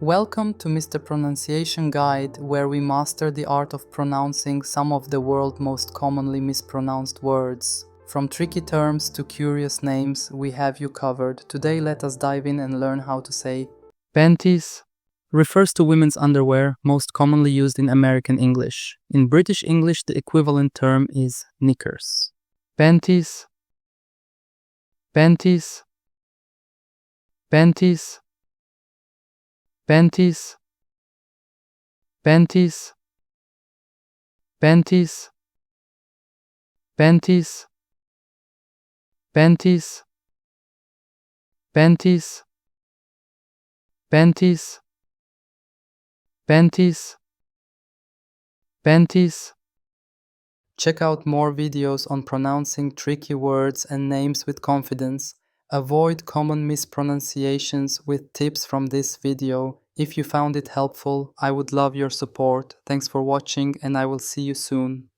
Welcome to Mr. Pronunciation Guide, where we master the art of pronouncing some of the world's most commonly mispronounced words. From tricky terms to curious names, we have you covered. Today let us dive in and learn how to say Panties. Refers to women's underwear, most commonly used in American English. In British English, the equivalent term is knickers. Panties. Panties. Panties. Panties. Panties. Panties. Panties. Panties. Panties. Panties. Panties. Panties. Check out more videos on pronouncing tricky words and names with confidence. Avoid common mispronunciations with tips from this video. If you found it helpful, I would love your support. Thanks for watching and I will see you soon.